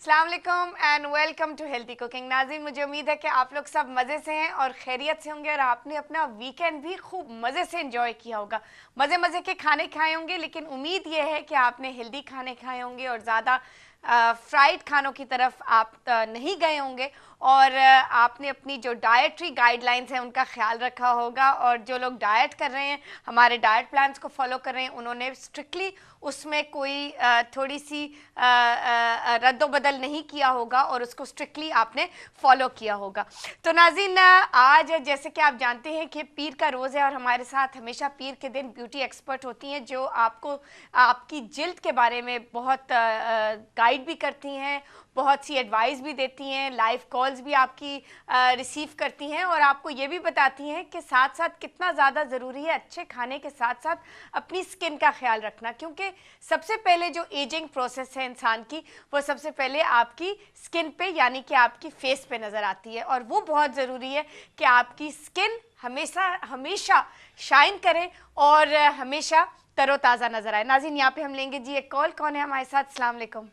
अस्सलाम वालेकुम and welcome to healthy cooking. नाज़रीन, मुझे उम्मीद है कि आप लोग सब मज़े से हैं और खैरियत से होंगे और आपने अपना वीकेंड भी खूब मज़े से एंजॉय किया होगा। मज़े मज़े के खाने खाए होंगे, लेकिन उम्मीद ये है कि आपने हेल्दी खाने खाए होंगे और ज़्यादा फ्राइड खानों की तरफ आप नहीं गए होंगे और आपने अपनी जो डाइटरी गाइडलाइंस हैं उनका ख्याल रखा होगा। और जो लोग डाइट कर रहे हैं, हमारे डाइट प्लान्स को फॉलो कर रहे हैं, उन्होंने स्ट्रिक्टली उसमें कोई थोड़ी सी रद्दोबदल नहीं किया होगा और उसको स्ट्रिक्टली आपने फॉलो किया होगा। तो नाज़रीन, आज जैसे कि आप जानते हैं कि पीर का रोज़ है और हमारे साथ हमेशा पीर के दिन ब्यूटी एक्सपर्ट होती हैं जो आपको आपकी जिल्द के बारे में बहुत गाइड भी करती हैं, बहुत सी एडवाइस भी देती हैं, लाइव कॉल्स भी आपकी रिसीव करती हैं और आपको ये भी बताती हैं कि साथ साथ कितना ज़्यादा ज़रूरी है अच्छे खाने के साथ साथ अपनी स्किन का ख्याल रखना, क्योंकि सबसे पहले जो एजिंग प्रोसेस है इंसान की, वो सबसे पहले आपकी स्किन पे यानी कि आपकी फेस पे नज़र आती है और वो बहुत ज़रूरी है कि आपकी स्किन हमेशा हमेशा शाइन करे और हमेशा तरोताज़ा नज़र आए। नाज़रीन, यहाँ पे हम लेंगे जी एक कॉल। कौन है हमारे साथ? अस्सलाम वालेकुम।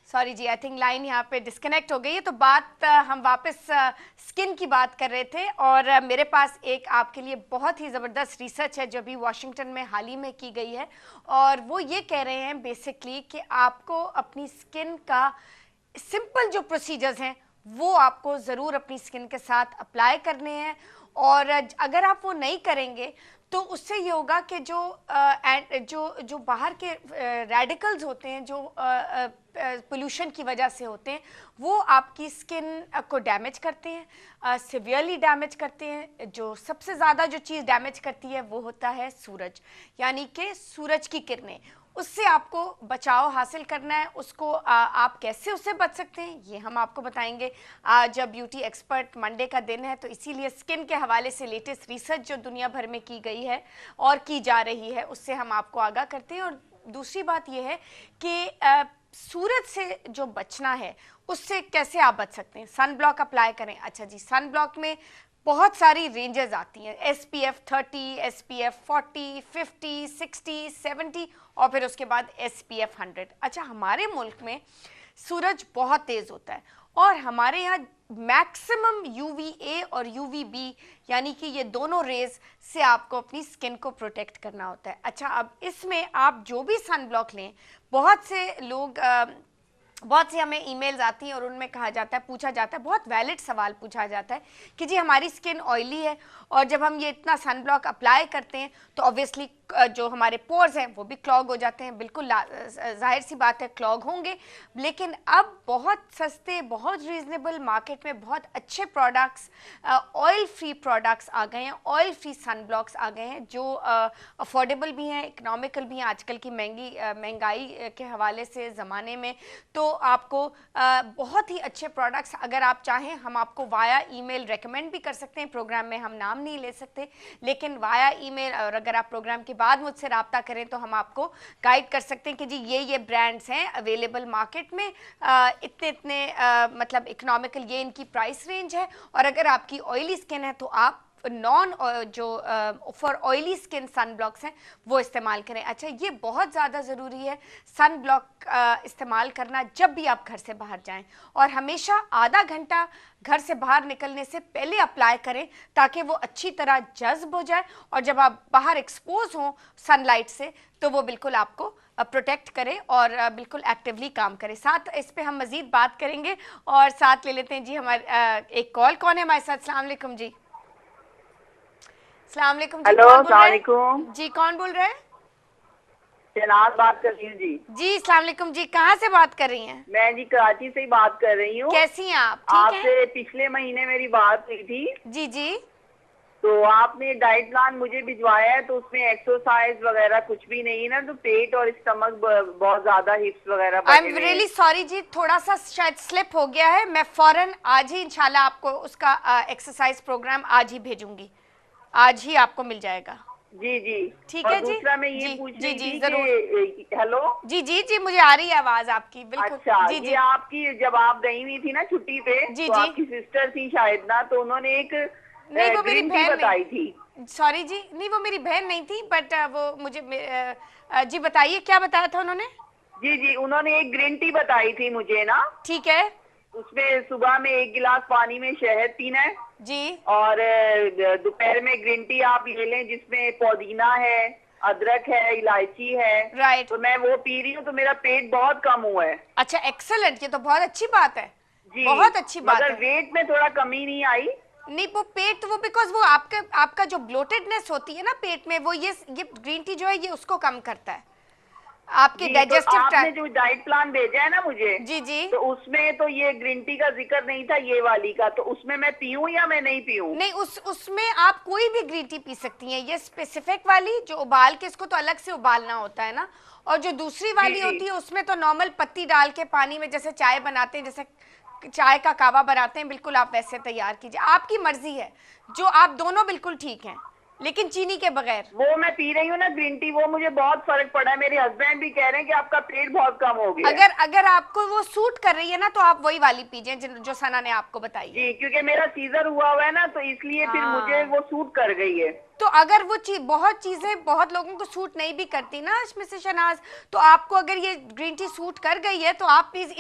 सॉरी जी, आई थिंक लाइन यहाँ पे डिस्कनेक्ट हो गई है। तो बात हम वापस स्किन की बात कर रहे थे और मेरे पास एक आपके लिए बहुत ही ज़बरदस्त रिसर्च है जो अभी वाशिंगटन में हाल ही में की गई है और वो ये कह रहे हैं बेसिकली कि आपको अपनी स्किन का सिंपल जो प्रोसीजर्स हैं वो आपको ज़रूर अपनी स्किन के साथ अप्लाई करने हैं और अगर आप वो नहीं करेंगे तो उससे ये होगा कि जो बाहर के रेडिकल्स होते हैं जो पोल्यूशन की वजह से होते हैं वो आपकी स्किन को डैमेज करते हैं, सिवियरली डैमेज करते हैं। जो सबसे ज़्यादा जो चीज़ डैमेज करती है वो होता है सूरज, यानी कि सूरज की किरणें। उससे आपको बचाव हासिल करना है। उसको आप कैसे उससे बच सकते हैं ये हम आपको बताएंगे। आज ब्यूटी एक्सपर्ट मंडे का दिन है तो इसीलिए स्किन के हवाले से लेटेस्ट रिसर्च जो दुनिया भर में की गई है और की जा रही है उससे हम आपको आगाह करते हैं। और दूसरी बात यह है कि सूरज से जो बचना है उससे कैसे आप बच सकते हैं। सन ब्लॉक अप्लाई करें। अच्छा जी, सन ब्लॉक में बहुत सारी रेंजेस आती हैं, SPF 30, SPF 40, 50, 60, 70 और फिर उसके बाद SPF 100। अच्छा, हमारे मुल्क में सूरज बहुत तेज़ होता है और हमारे यहाँ मैक्सिमम UVA और UVB यानी कि ये दोनों रेज से आपको अपनी स्किन को प्रोटेक्ट करना होता है। अच्छा, अब इसमें आप जो भी सन ब्लॉक लें, बहुत से लोग बहुत सी हमें ईमेल्स आती हैं और उनमें कहा जाता है, पूछा जाता है, बहुत वैलिड सवाल पूछा जाता है कि जी हमारी स्किन ऑयली है और जब हम ये इतना सन ब्लॉक अप्लाई करते हैं तो ऑब्वियसली जो हमारे पोर्स हैं वो भी क्लॉग हो जाते हैं। बिल्कुल जाहिर सी बात है, क्लॉग होंगे। लेकिन अब बहुत सस्ते, बहुत रीजनेबल मार्केट में बहुत अच्छे प्रोडक्ट्स, ऑयल फ्री प्रोडक्ट्स आ गए हैं, ऑयल फ्री सन ब्लॉक्स आ गए हैं जो अफोर्डेबल भी हैं, इकोनॉमिकल भी हैं आजकल की महंगाई के हवाले से ज़माने में। तो आपको बहुत ही अच्छे प्रोडक्ट्स अगर आप चाहें हम आपको वाया ईमेल रेकमेंड भी कर सकते हैं। प्रोग्राम में हम नाम नहीं ले सकते, लेकिन वाया ईमेल और अगर आप प्रोग्राम के बाद मुझसे रब्ता करें तो हम आपको गाइड कर सकते हैं कि जी ये ब्रांड्स हैं अवेलेबल मार्केट में, इतने इतने मतलब इकोनॉमिकल ये इनकी प्राइस रेंज है। और अगर आपकी ऑयली स्किन है तो आप नॉन जो for oily skin sun blocks हैं वो इस्तेमाल करें। अच्छा, ये बहुत ज़्यादा ज़रूरी है सन ब्लॉक इस्तेमाल करना जब भी आप घर से बाहर जाएं और हमेशा आधा घंटा घर से बाहर निकलने से पहले अप्लाई करें ताकि वो अच्छी तरह जज्ब हो जाए और जब आप बाहर एक्सपोज हों सनलाइट से तो वो बिल्कुल आपको प्रोटेक्ट करे और बिल्कुल एक्टिवली काम करे। साथ इस पे हम मज़ीद बात करेंगे और साथ ले लेते हैं जी हमारे एक कॉल। कौन है हमारे साथ? अस्सलाम वालेकुम जी। अस्सलाम वालेकुम जी। हेलो, कौन बोल अस्सलाम रहे वालेकुम। हैं जी? कौन बोल रहे हैं शहनाज बात कर रही हूँ जी। जी? अस्सलाम वालेकुम जी, कहाँ से बात कर रही हैं? मैं जी कराची से ही बात कर रही हूँ। कैसी हैं आप? ठीक हैं? आपसे पिछले महीने मेरी बात हुई थी। जी जी। तो आपने डाइट प्लान मुझे भिजवाया है तो उसमें एक्सरसाइज वगैरह कुछ भी नहीं है ना, तो पेट और स्टमक बहुत ज्यादा, हिप्स वगैरह आई बढ़े एम हुए हैं। रियली सॉरी जी, थोड़ा सा शायद स्लिप हो गया है। मैं फौरन आज ही इंशाल्लाह आपको उसका एक्सरसाइज प्रोग्राम आज ही भेजूंगी, आज ही आपको मिल जाएगा। जी जी। ठीक और है जी। दूसरा मैं ये जी पूछ जी रही जी थी जरूर। कि हेलो। जी जी जी, मुझे आ रही है आवाज आपकी, बिल्कुल। अच्छा, जी ये जी आपकी जब आप गई हुई थी ना छुट्टी पे जी तो जी। आपकी सिस्टर थी शायद ना, तो उन्होंने एक नहीं, वो मेरी ग्रीन टी बहन बताई थी। नहीं, सॉरी जी, नहीं वो मेरी बहन नहीं थी, बट वो मुझे जी बताइए, क्या बताया था उन्होंने? जी जी, उन्होंने एक ग्रीन टी बताई थी मुझे ना। ठीक है उसमें सुबह में 1 गिलास पानी में शहद पीना है, जी। और दोपहर में ग्रीन टी आप ले लें जिसमें पुदीना है, अदरक है, इलायची है। राइट। तो मैं वो पी रही हूँ, तो मेरा पेट बहुत कम हुआ है। अच्छा, एक्सेलेंट, ये तो बहुत अच्छी बात है। जी, बहुत अच्छी बात मगर है। वेट में थोड़ा कमी नहीं आई। नहीं, वो पेट, वो बिकॉज वो आपका जो ब्लोटेडनेस होती है ना पेट में, वो ये ग्रीन टी जो है ये उसको कम करता है, आपके जी, तो डाइजेस्टिव आपने ट्रैक्ट। जो डाइट प्लान भेजा है ना मुझे, जी जी। तो उसमें तो ये ग्रीन टी का जिक्र नहीं था, ये वाली का। तो उसमें मैं पीऊं या मैं नहीं पीऊं? नहीं, उसमें आप कोई भी ग्रीन टी पी सकती हैं। ये स्पेसिफिक वाली जो उबाल के, इसको तो अलग से उबालना होता है ना, और जो दूसरी जी वाली जी। होती है उसमें तो नॉर्मल पत्ती डाल के पानी में, जैसे चाय बनाते हैं, जैसे चाय का कावा बनाते हैं, बिल्कुल आप वैसे तैयार कीजिए, आपकी मर्जी है। जो आप दोनों बिल्कुल ठीक हैं, लेकिन चीनी के बगैर। वो मैं पी रही हूँ ना ग्रीन टी, वो मुझे बहुत फर्क पड़ा है। मेरे हस्बैंड भी कह रहे हैं कि आपका पेट बहुत कम हो गया है। अगर आपको वो सूट कर रही है ना, तो आप वही वाली पीजिए जो सना ने आपको बताई है। जी, क्योंकि मेरा सीजर हुआ हुआ है ना, तो इसलिए फिर मुझे हाँ, वो सूट कर गई है। तो अगर वो चीज, बहुत चीजें बहुत लोगों को सूट नहीं भी करती ना मिसेस शनाज, तो आपको अगर ये ग्रीन टी सूट कर गई है तो आप प्लीज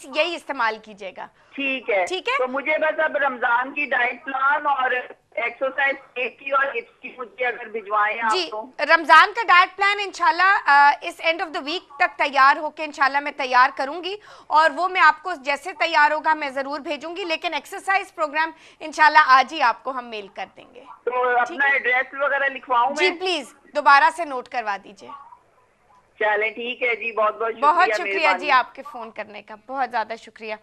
यही इस्तेमाल कीजिएगा। ठीक है। ठीक है तो मुझे बस अब रमजान की डाइट प्लान और एक्सरसाइज की और हिप्स की मुझे अगर भिजवाएं आप जी। तो। रमजान का डाइट प्लान इंशाल्लाह इस एंड ऑफ द वीक तक तैयार होके इंशाल्लाह मैं तैयार करूंगी, और वो मैं आपको जैसे तैयार होगा मैं जरूर भेजूंगी, लेकिन एक्सरसाइज प्रोग्राम इंशाल्लाह आज ही आपको हम मेल कर देंगे। तो अपना एड्रेस वगैरह लिखवाऊं जी मैं? प्लीज दोबारा से नोट करवा दीजिए। चलें, ठीक है जी, बहुत बहुत बहुत शुक्रिया, शुक्रिया जी मेहरबानी। आपके फ़ोन करने का, बहुत ज़्यादा शुक्रिया।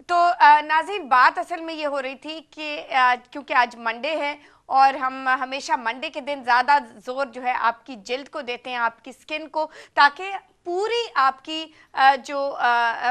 तो नाज़रीन, बात असल में ये हो रही थी कि क्योंकि आज मंडे है, और हम हमेशा मंडे के दिन ज़्यादा ज़ोर जो है आपकी जिल्द को देते हैं, आपकी स्किन को, ताकि पूरी आपकी जो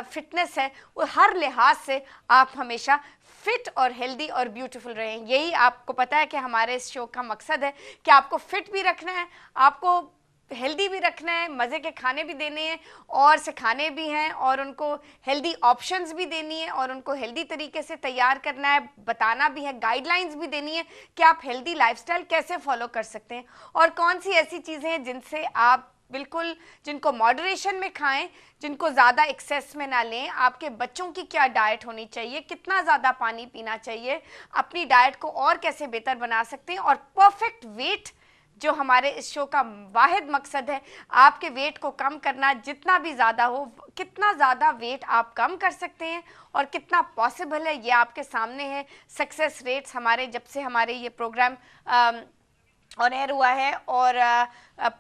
फिटनेस है वो हर लिहाज से आप हमेशा फिट और हेल्दी और ब्यूटीफुल रहें। यही आपको पता है कि हमारे इस शो का मकसद है कि आपको फिट भी रखना है, आपको हेल्दी भी रखना है, मज़े के खाने भी देने हैं और सिखाने भी हैं, और उनको हेल्दी ऑप्शंस भी देनी है, और उनको हेल्दी तरीके से तैयार करना है, बताना भी है, गाइडलाइंस भी देनी है कि आप हेल्दी लाइफस्टाइल कैसे फॉलो कर सकते हैं, और कौन सी ऐसी चीज़ें हैं जिनसे आप बिल्कुल, जिनको मॉडरेशन में खाएं, जिनको ज़्यादा एक्सेस में ना लें। आपके बच्चों की क्या डाइट होनी चाहिए, कितना ज़्यादा पानी पीना चाहिए, अपनी डाइट को और कैसे बेहतर बना सकते हैं, और परफेक्ट वेट, जो हमारे इस शो का वाहिद मकसद है, आपके वेट को कम करना, जितना भी ज़्यादा हो, कितना ज़्यादा वेट आप कम कर सकते हैं और कितना पॉसिबल है, ये आपके सामने है। सक्सेस रेट्स हमारे, जब से हमारे ये प्रोग्राम ऑन एयर हुआ है, और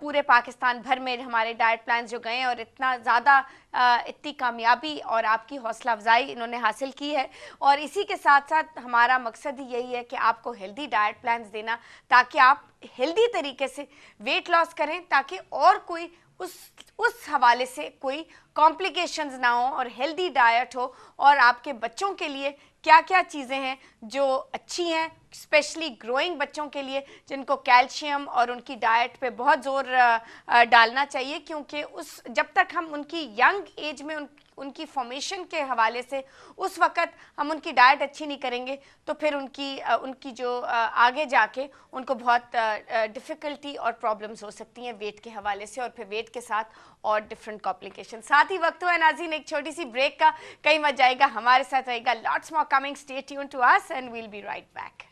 पूरे पाकिस्तान भर में हमारे डाइट प्लान जो गए, और इतना ज़्यादा इतनी कामयाबी और आपकी हौसला अफजाई इन्होंने हासिल की है, और इसी के साथ साथ हमारा मकसद ही यही है कि आपको हेल्दी डाइट प्लान्स देना, ताकि आप हेल्दी तरीके से वेट लॉस करें, ताकि और कोई उस हवाले से कोई कॉम्प्लिकेशंस ना हो, और हेल्दी डाइट हो, और आपके बच्चों के लिए क्या क्या चीज़ें हैं जो अच्छी हैं, स्पेशली ग्रोइंग बच्चों के लिए, जिनको कैल्शियम और उनकी डाइट पे बहुत ज़ोर डालना चाहिए, क्योंकि जब तक हम उनकी यंग एज में उनकी फॉर्मेशन के हवाले से उस वक़्त हम उनकी डाइट अच्छी नहीं करेंगे, तो फिर उनकी जो आगे जाके उनको बहुत डिफ़िकल्टी और प्रॉब्लम्स हो सकती हैं वेट के हवाले से, और फिर वेट के साथ और डिफरेंट कॉम्प्लिकेशन। साथ ही वक्त हुआ है नाज़रीन एक छोटी सी ब्रेक का, कहीं मत जाएगा, हमारे साथ रहेगा, lots more coming, stay tuned to us and we'll be right back.